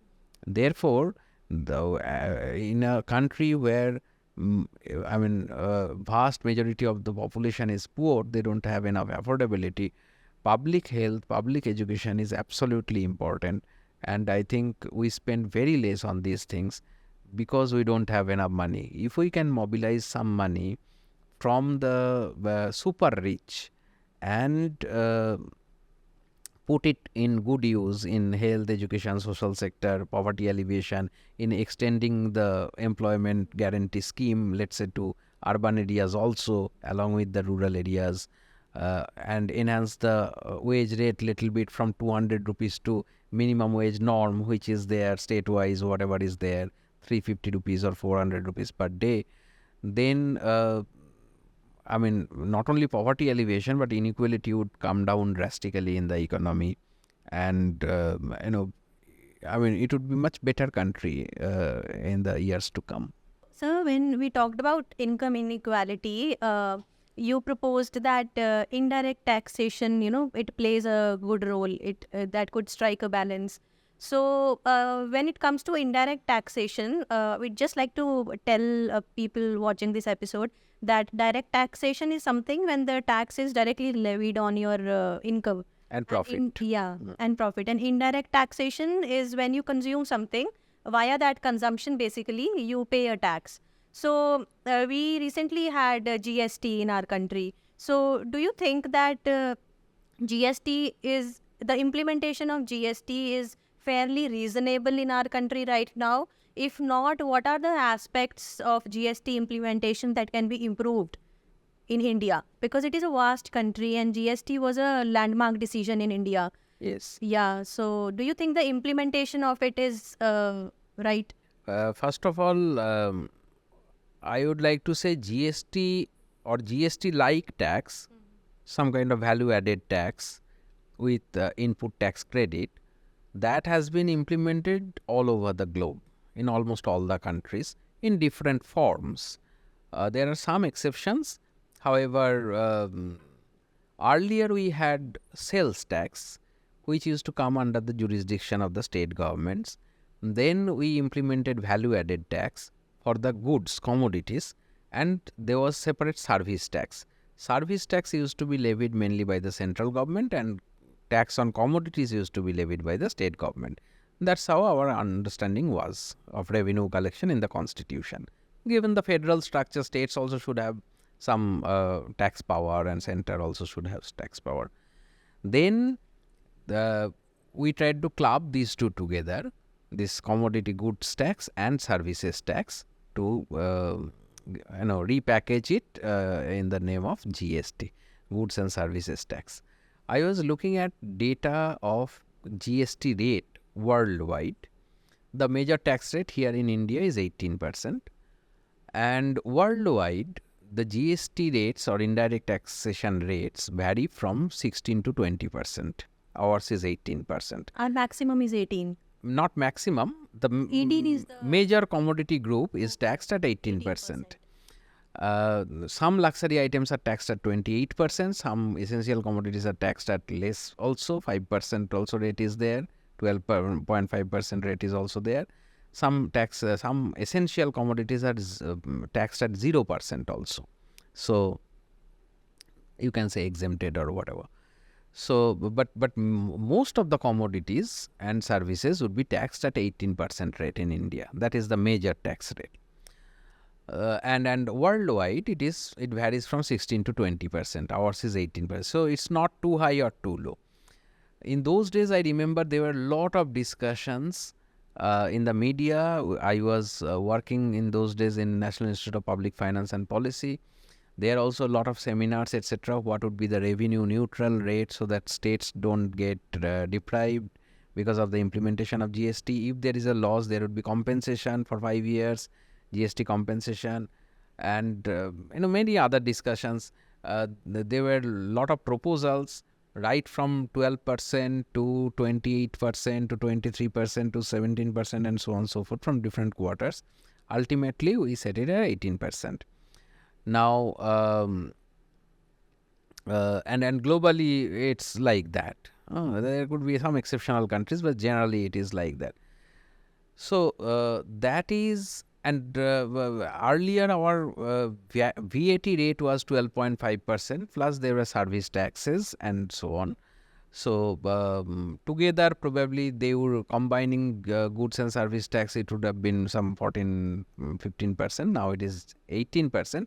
Therefore, in a country where vast majority of the population is poor, they don't have enough affordability, public health, public education is absolutely important. And I think we spend very less on these things because we don't have enough money. If we can mobilize some money from the super rich and put it in good use in health, education, social sector, poverty alleviation, in extending the employment guarantee scheme, let's say, to urban areas also, along with the rural areas, and enhance the wage rate little bit from 200 rupees to minimum wage norm, which is there state-wise, whatever is there, 350 rupees or 400 rupees per day, then not only poverty alleviation, but inequality would come down drastically in the economy. And, it would be much better country in the years to come. So when we talked about income inequality, you proposed that indirect taxation, it plays a good role. That could strike a balance. So when it comes to indirect taxation, we'd just like to tell people watching this episode that direct taxation is something when the tax is directly levied on your income. And profit. And profit. And indirect taxation is when you consume something, via that consumption, basically, you pay a tax. So we recently had GST in our country. So do you think that the implementation of GST is fairly reasonable in our country right now? If not, what are the aspects of GST implementation that can be improved in India? Because it is a vast country and GST was a landmark decision in India. Yes. Yeah, so do you think the implementation of it is right? First of all, I would like to say GST or GST-like tax, some kind of value-added tax with input tax credit, that has been implemented all over the globe, in almost all the countries, in different forms. There are some exceptions. However, earlier we had sales tax, which used to come under the jurisdiction of the state governments. Then we implemented value-added tax for the goods, commodities, and there was separate service tax. Service tax used to be levied mainly by the central government, and tax on commodities used to be levied by the state government. That's how our understanding was of revenue collection in the constitution. Given the federal structure, states also should have some tax power, and center also should have tax power. Then we tried to club these two together, this commodity goods tax and services tax, to repackage it in the name of GST, goods and services tax. I was looking at data of GST rate worldwide. The major tax rate here in India is 18%, and worldwide the GST rates or indirect taxation rates vary from 16 to 20%. Ours is 18%. Our maximum is 18. Not maximum. The is the major commodity group is taxed at 18%. Some luxury items are taxed at 28%. Some essential commodities are taxed at less also. 5% also rate is there. 12.5% rate is also there. Some essential commodities are taxed at 0% also. So you can say exempted or whatever. So, but most of the commodities and services would be taxed at 18% rate in India. That is the major tax rate. And worldwide it varies from 16 to 20%. Ours is 18%. So it's not too high or too low. In those days, I remember there were a lot of discussions in the media. I was working in those days in National Institute of Public Finance and Policy. There are also a lot of seminars, etc. What would be the revenue neutral rate so that states don't get deprived because of the implementation of GST. If there is a loss, there would be compensation for 5 years, GST compensation, and many other discussions. There were a lot of proposals, right from 12% to 28% to 23% to 17% and so on and so forth from different quarters. Ultimately, we set it at 18%. Now, and globally, it's like that. There could be some exceptional countries, but generally it is like that. So that is, and earlier our VAT rate was 12.5%, plus there were service taxes and so on. So together probably they were combining goods and service tax. It would have been some 14-15%. Now it is 18%.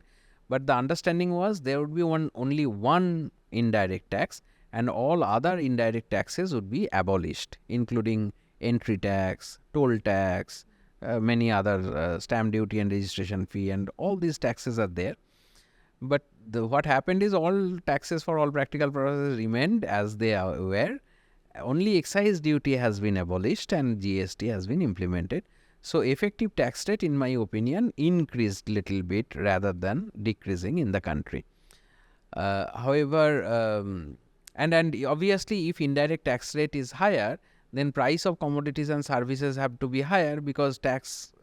But the understanding was there would be only one indirect tax, and all other indirect taxes would be abolished, including entry tax, toll tax, many other stamp duty and registration fee, and all these taxes are there. But what happened is all taxes for all practical purposes remained as they were. Only excise duty has been abolished and GST has been implemented. So effective tax rate, in my opinion, increased little bit rather than decreasing in the country. However, and obviously if indirect tax rate is higher, then price of commodities and services have to be higher because tax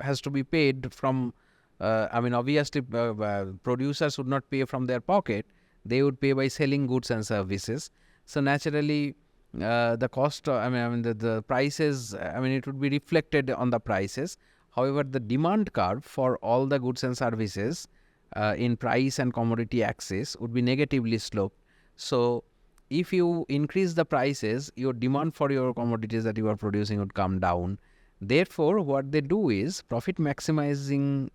has to be paid from, obviously producers would not pay from their pocket. They would pay by selling goods and services. So naturally, the cost, the prices, it would be reflected on the prices. However, the demand curve for all the goods and services in price and commodity axis would be negatively sloped. So if you increase the prices, your demand for your commodities that you are producing would come down. Therefore, what they do is profit maximizing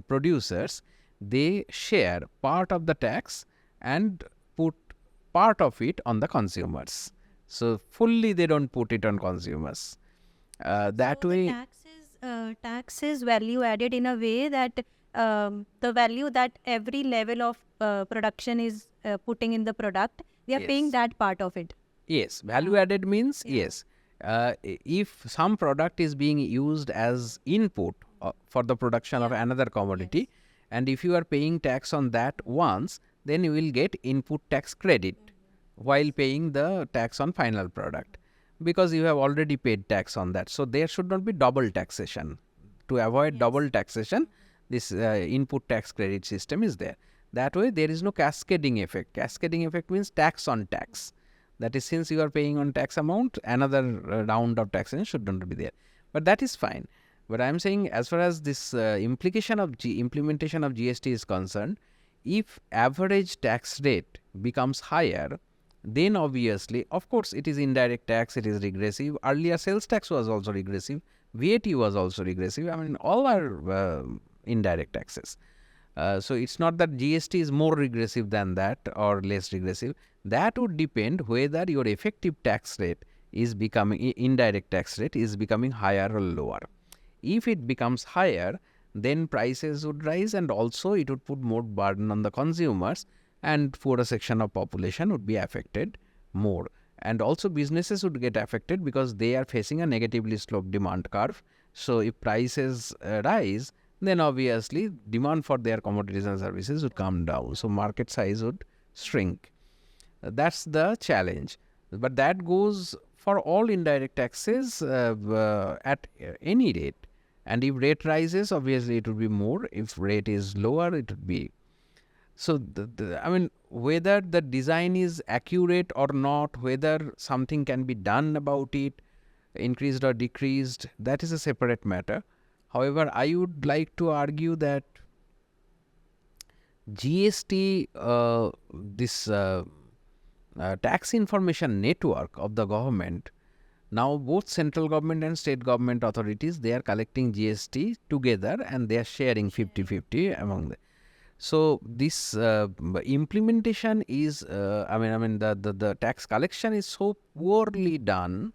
producers, they share part of the tax and put part of it on the consumers. So fully they don't put it on consumers. That so way, the tax is tax is value added in a way that the value that every level of production is putting in the product, they are paying Yes. that part of it. Yes, value added means yes. If some product is being used as input for the production of another commodity, and if you are paying tax on that once, then you will get input tax credit while paying the tax on final product, because you have already paid tax on that. So there should not be double taxation. To avoid double taxation, this input tax credit system is there. That way there is no cascading effect. Cascading effect means tax on tax. That is, since you are paying on tax amount, another round of taxation should not be there. But that is fine. But I am saying, as far as this implementation of GST is concerned, if average tax rate becomes higher, then obviously, of course, it is indirect tax, it is regressive. Earlier, sales tax was also regressive. VAT was also regressive. I mean, all are indirect taxes. So it's not that GST is more regressive than that or less regressive. That would depend whether your effective tax rate is becoming, indirect tax rate is becoming higher or lower. If it becomes higher, then prices would rise, and also it would put more burden on the consumers, and poorer section of population would be affected more. And also businesses would get affected because they are facing a negatively sloped demand curve. So if prices rise, then obviously demand for their commodities and services would come down. So market size would shrink. That's the challenge. But that goes for all indirect taxes at any rate. And if rate rises, obviously it would be more. If rate is lower, it would be. So, I mean, whether the design is accurate or not, whether something can be done about it, increased or decreased, that is a separate matter. However, I would like to argue that GST, this tax information network of the government, now both central government and state government authorities, they are collecting GST together and they are sharing 50-50 among them. So this implementation is, the tax collection is so poorly done,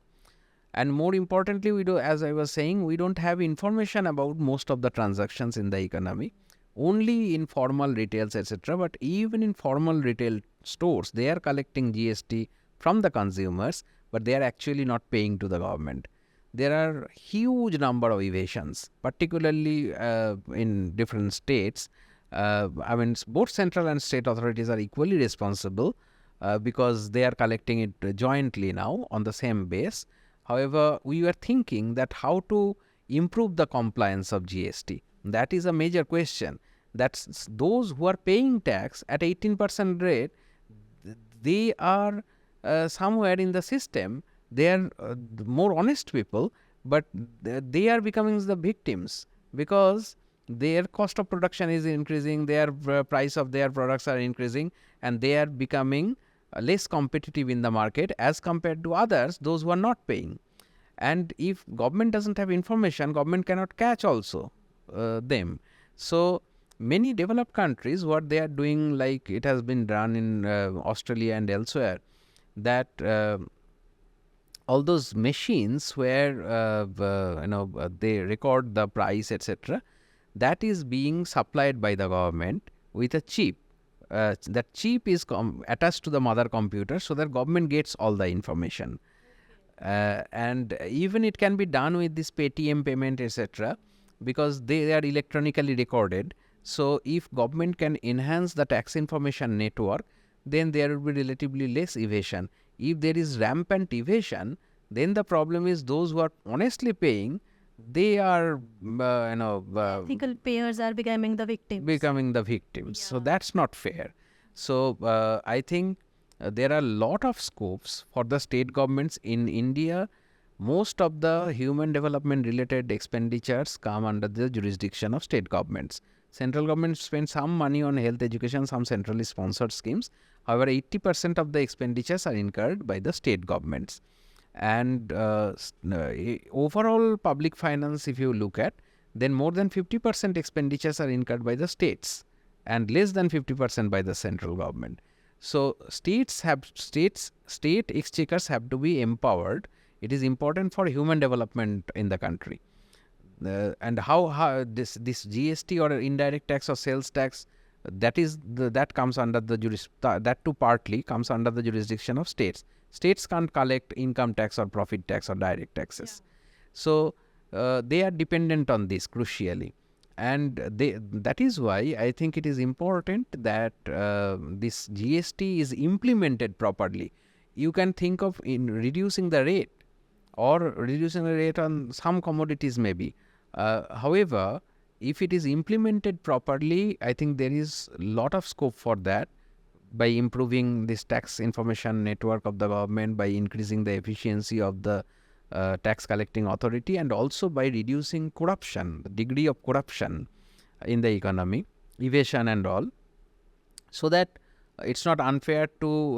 and more importantly, as I was saying, we don't have information about most of the transactions in the economy. Only in formal retails, etc. But even in formal retail stores, they are collecting GST from the consumers, but they are actually not paying to the government. There are huge number of evasions, particularly in different states. Both central and state authorities are equally responsible because they are collecting it jointly now on the same base. However, we were thinking that how to improve the compliance of GST. That is a major question. That's those who are paying tax at 18% rate, they are somewhere in the system. They are more honest people, but they are becoming the victims because their cost of production is increasing, their price of their products are increasing, and they are becoming less competitive in the market as compared to others, those who are not paying. And if government doesn't have information, government cannot catch also them. So many developed countries, what they are doing, like it has been done in Australia and elsewhere, that all those machines where they record the price, etc., that is being supplied by the government with a chip. That chip is attached to the mother computer, so that government gets all the information. And even it can be done with this Paytm payment, etc., because they are electronically recorded. So if government can enhance the tax information network, then there will be relatively less evasion. If there is rampant evasion, then the problem is those who are honestly paying, they are Ethical payers are becoming the victims. So that's not fair. So I think there are a lot of scopes for the state governments in India. Most of the human development related expenditures come under the jurisdiction of state governments. Central government spends some money on health education, some centrally sponsored schemes. However, 80% of the expenditures are incurred by the state governments. And overall public finance, if you look at, then more than 50% expenditures are incurred by the states and less than 50% by the central government. So state exchequers have to be empowered. It is important for human development in the country. And how this GST or indirect tax or sales tax, that comes under the that too partly comes under the jurisdiction of states. States can't collect income tax or profit tax or direct taxes. So they are dependent on this crucially. And that is why I think it is important that this GST is implemented properly. You can think of in reducing the rate or reducing the rate on some commodities maybe. However, if it is implemented properly, I think there is a lot of scope for that by improving this tax information network of the government, by increasing the efficiency of the tax collecting authority, and also by reducing corruption, the degree of corruption in the economy, evasion and all, so that it's not unfair to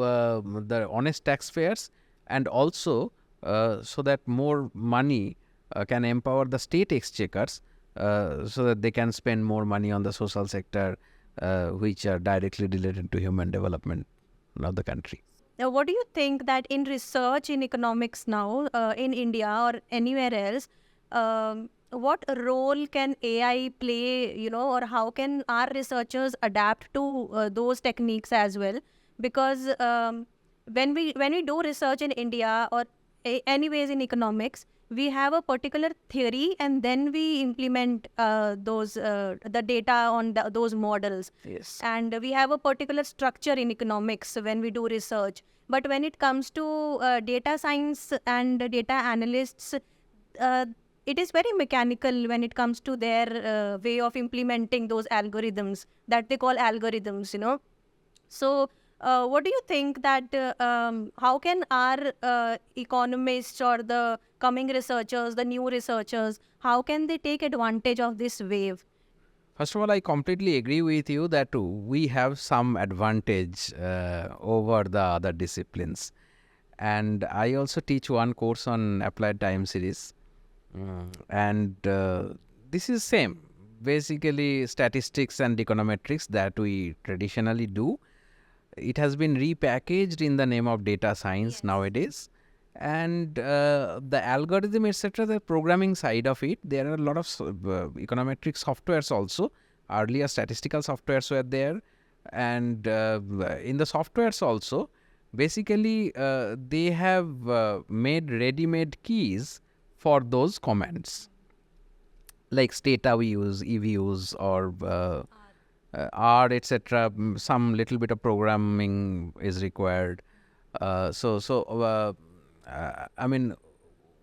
the honest taxpayers, and also so that more money can empower the state exchequers so that they can spend more money on the social sector which are directly related to human development of the country. Now, what do you think that in research in economics now, in India or anywhere else, what role can AI play, or how can our researchers adapt to those techniques as well? Because when we do research in India or anyways in economics, we have a particular theory and then we implement the data on those models. Yes. And we have a particular structure in economics when we do research. But when it comes to data science and data analysts, it is very mechanical when it comes to their way of implementing those algorithms that they call algorithms. So what do you think that how can our economists or the coming researchers, the new researchers, how can they take advantage of this wave? First of all, I completely agree with you that we have some advantage over the other disciplines. And I also teach one course on applied time series. And this is same, basically statistics and econometrics that we traditionally do. It has been repackaged in the name of data science nowadays. And the algorithm, etc., the programming side of it, there are a lot of econometric softwares also. Earlier statistical softwares were there. And in the softwares also, basically they have made ready-made keys for those commands. Like stata we use, E we use, or R, etc. Some little bit of programming is required. I mean,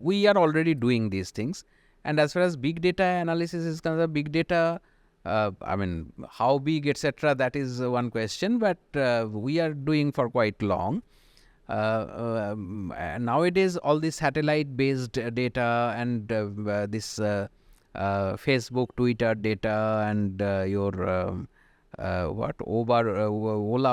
we are already doing these things. And as far as big data analysis is concerned, big data, how big, etc., that is one question, but we are doing for quite long. Nowadays, all this satellite-based data and this Facebook, Twitter data, and Ola,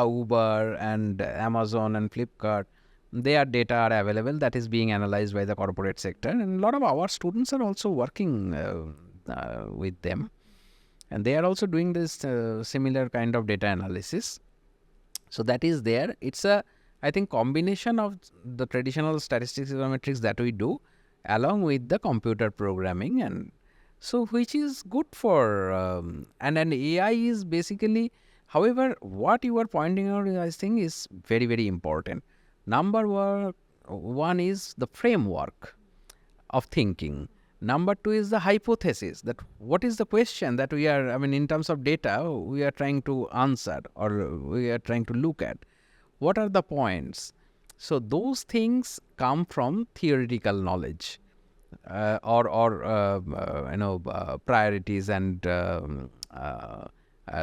Uber, and Amazon and Flipkart, their data are available that is being analyzed by the corporate sector, and a lot of our students are also working with them, and they are also doing this similar kind of data analysis. So that is there. It's a, I think, combination of the traditional statistics econometrics that we do along with the computer programming, and so which is good for and AI is basically, however, what you are pointing out, I think, is very, very important. Number one is the framework of thinking. Number two is the hypothesis, that what is the question that we are, in terms of data, we are trying to answer or we are trying to look at. What are the points? So those things come from theoretical knowledge priorities and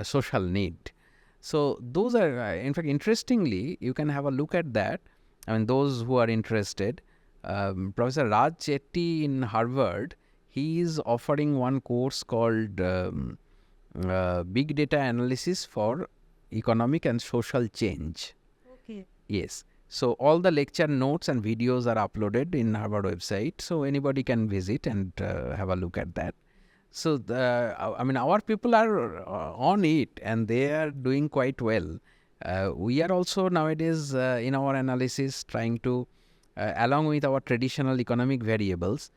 social need. So those are, in fact, interestingly, you can have a look at that. Those who are interested, Professor Raj Chetty in Harvard, he is offering one course called Big Data Analysis for Economic and Social Change. Okay. Yes. So all the lecture notes and videos are uploaded in Harvard website, so anybody can visit and have a look at that. So our people are on it and they are doing quite well. We are also nowadays in our analysis trying to, along with our traditional economic variables,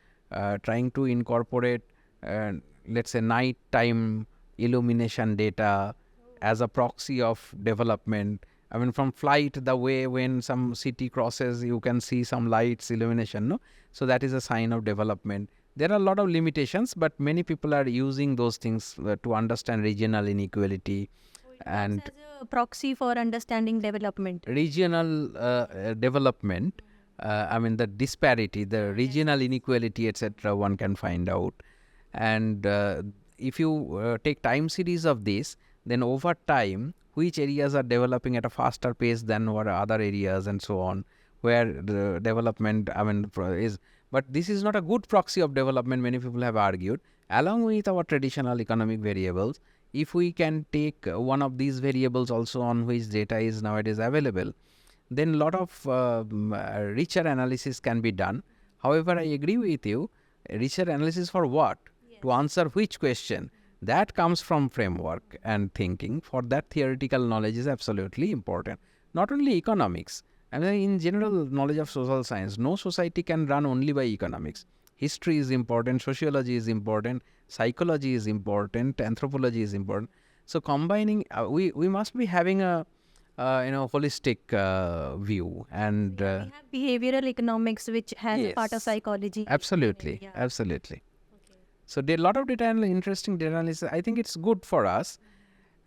trying to incorporate let's say, nighttime illumination data as a proxy of development. I mean, from flight, the way when some city crosses, you can see some lights, illumination, no? So that is a sign of development. There are a lot of limitations, but many people are using those things to understand regional inequality and As a proxy for understanding development. regional development. I mean, the disparity, the regional inequality, etc., one can find out. And if you take time series of this, then over time, which areas are developing at a faster pace than what other areas and so on, where the development, I mean, is. But this is not a good proxy of development, many people have argued. Along with our traditional economic variables, if we can take one of these variables also on which data is nowadays available, then a lot of richer analysis can be done. However, I agree with you, richer analysis for what? To answer which question? That comes from framework and thinking. For that, theoretical knowledge is absolutely important. Not only economics, I mean, in general knowledge of social science, no society can run only by economics. History is important, sociology is important, psychology is important, anthropology is important. So combining, we must be having a holistic view, and We have behavioral economics, which has a part of yes, psychology. absolutely, Yeah. absolutely. So there are a lot of interesting data analysis. I think it's good for us.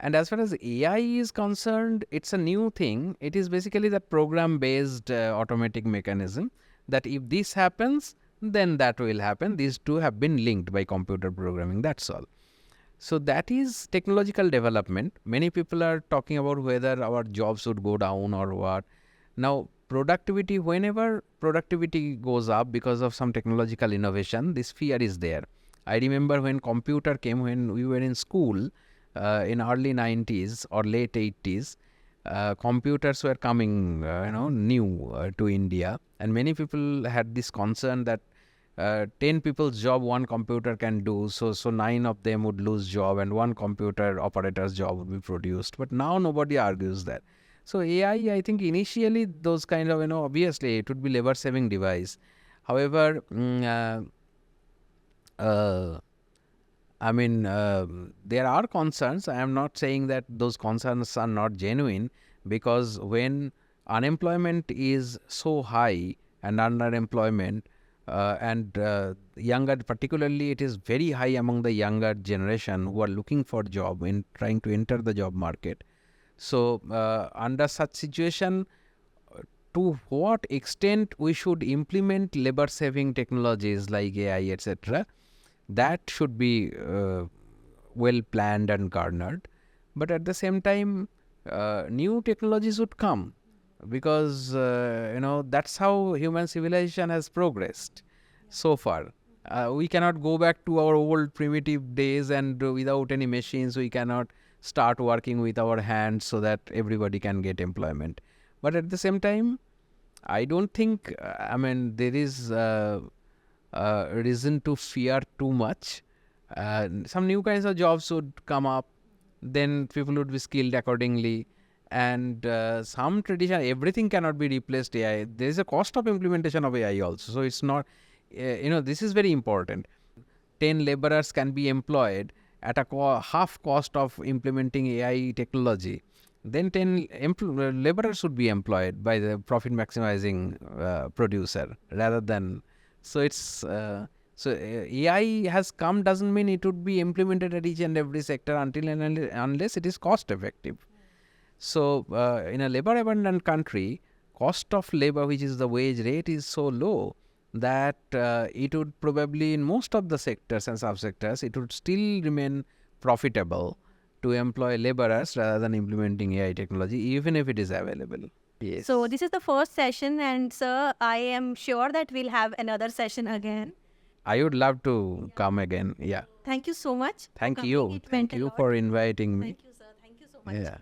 And as far as AI is concerned, it's a new thing. It is basically that program-based automatic mechanism that if this happens, then that will happen. These two have been linked by computer programming. That's all. So that is technological development. Many people are talking about whether our jobs would go down or what. Now, productivity, whenever productivity goes up because of some technological innovation, this fear is there. I remember when computer came when we were in school in early 90s or late 80s, computers were coming, new to India, and many people had this concern that 10 people's job one computer can do, so 9 of them would lose job and one computer operator's job would be produced. But now nobody argues that. So AI, I think initially those kind of, obviously it would be labor saving device. However, I mean, there are concerns. I am not saying that those concerns are not genuine, because when unemployment is so high and underemployment, and younger, particularly, it is very high among the younger generation who are looking for job in trying to enter the job market. So, under such situation, to what extent we should implement labor-saving technologies like AI, etc., that should be well planned and garnered. But at the same time, new technologies would come, because that's how human civilization has progressed so far. We cannot go back to our old primitive days, and without any machines we cannot start working with our hands so that everybody can get employment. But at the same time, I don't think, there is reason to fear too much. Some new kinds of jobs would come up, then people would be skilled accordingly. And some tradition, everything cannot be replaced AI. There is a cost of implementation of AI also. So it's not, this is very important. 10 laborers can be employed at a half cost of implementing AI technology. Then 10 laborers would be employed by the profit maximizing producer rather than. So it's AI has come doesn't mean it would be implemented at each and every sector until and unless it is cost effective. So in a labor abundant country, cost of labor, which is the wage rate, is so low that it would probably, in most of the sectors and subsectors, it would still remain profitable to employ laborers rather than implementing AI technology, even if it is available. Yes. So this is the first session, and sir, I am sure that we'll have another session again. I would love to come again. Yeah. Thank you so much. for Thank coming. you. It Thank meant a you lot. for inviting me. Thank you, sir. Thank you so much. Yeah.